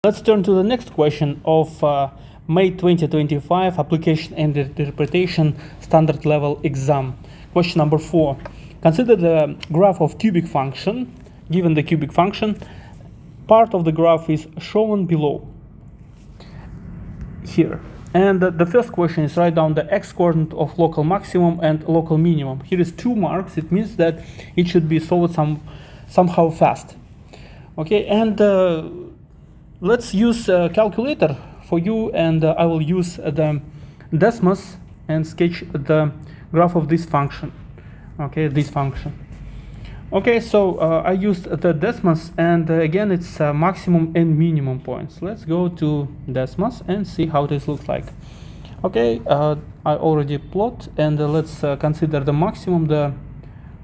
let's turn to the next question of May 2025 Application and Interpretation Standard Level Exam. Question number 4. Consider the graph of cubic function. Given the cubic function, part of the graph is shown below here. And the first question is write down the x-coordinate of local maximum and local minimum. Here is 2 marks. It means that it should be solved somehow fast. Okay, and let's use a calculator for you, and I will use the Desmos and sketch the graph of this function. Okay, this function. Okay, so I used the Desmos, and again it's maximum and minimum points. Let's go to Desmos and see how this looks like. Okay, I already plot, and let's consider the maximum, the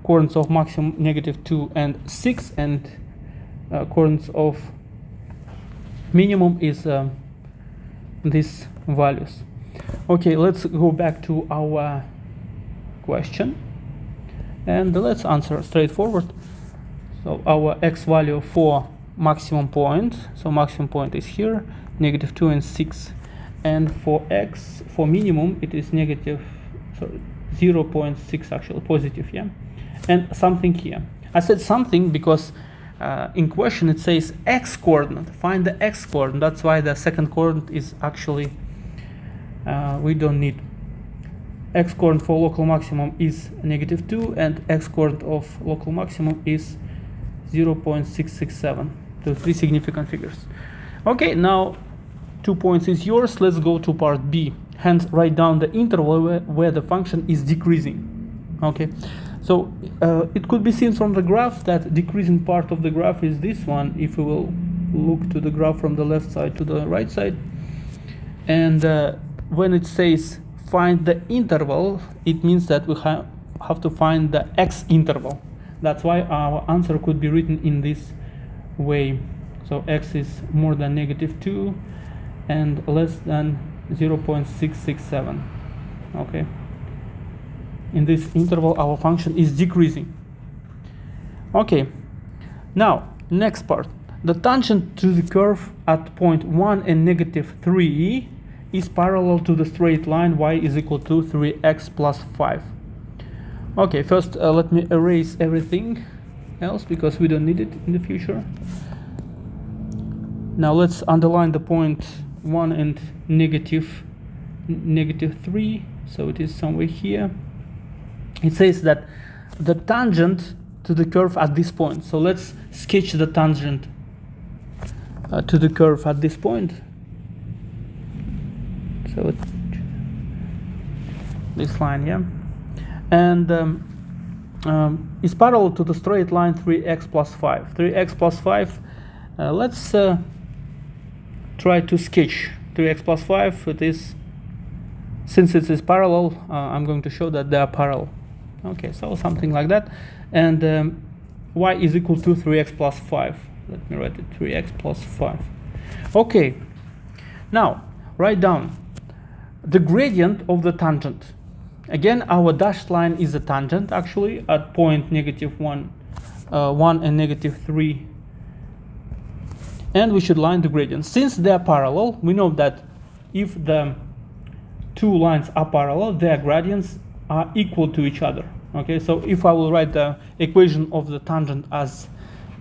coordinates of maximum -2 and 6, and coordinates of minimum is these values. Okay, let's go back to our question. And let's answer straightforward. So our x value for maximum point, so maximum point is here, -2 and 6. And for x, for minimum, it is 0.6 actually, positive, yeah? And something here. I said something because in question it says x coordinate, find the x coordinate. That's why the second coordinate is actually, we don't need. X coordinate for local maximum is -2, and x coordinate of local maximum is 0.667. So 3 significant figures. Okay, now 2 points is yours. Let's go to part B. Hence, write down the interval where the function is decreasing. Okay, so it could be seen from the graph that decreasing part of the graph is this one. If we will look to the graph from the left side to the right side, and when it says find the interval, it means that we have to find the x interval. That's why our answer could be written in this way. So x is more than -2 and less than 0.667. Okay, in this interval our function is decreasing. Okay, now next part. The tangent to the curve at point 1 and -3 is parallel to the straight line y is equal to 3x plus 5. Okay, first let me erase everything else because we don't need it in the future. Now let's underline the point 1 and -3, so it is somewhere here. It says that the tangent to the curve at this point. So let's sketch the tangent to the curve at this point. So this line, yeah, and is parallel to the straight line 3x plus 5. 3x plus 5. Let's try to sketch 3x plus 5. It is, since it is parallel, I'm going to show that they are parallel. Okay, so something like that, and y is equal to 3x plus 5. Let me write it, 3x plus 5. Okay, now write down the gradient of the tangent. Again, our dashed line is a tangent actually at point -1 and -3, and we should line the gradient. Since they are parallel, we know that if the 2 lines are parallel, their gradients are equal to each other. Okay, so if I will write the equation of the tangent as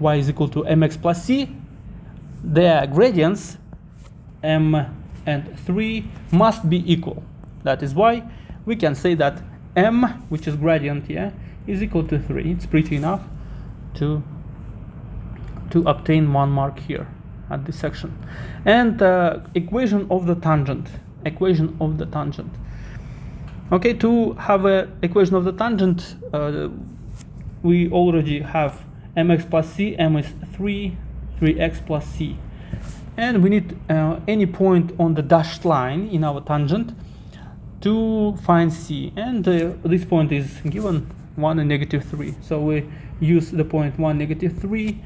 y is equal to mx plus c, their gradients m and 3 must be equal. That is why we can say that m, which is gradient here, is equal to 3. It's pretty enough to obtain 1 mark here at this section. And equation of the tangent. Okay, to have an equation of the tangent, we already have mx plus c. M is 3x plus c. And we need any point on the dashed line in our tangent to find c. And this point is given 1 and -3. So we use the point 1, -3.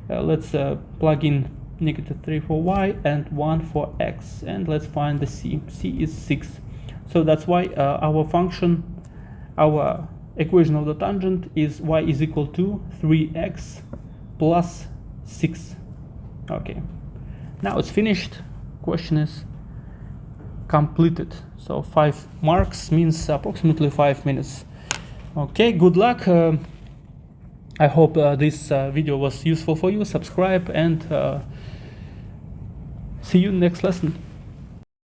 Let's plug in -3 for y and 1 for x. And let's find the c. c is 6. So that's why our function, our equation of the tangent is y is equal to 3x plus 6. Okay, Now it's finished. Question is completed. So 5 marks means approximately 5 minutes. Okay, good luck. I hope this video was useful for you. Subscribe and see you next lesson.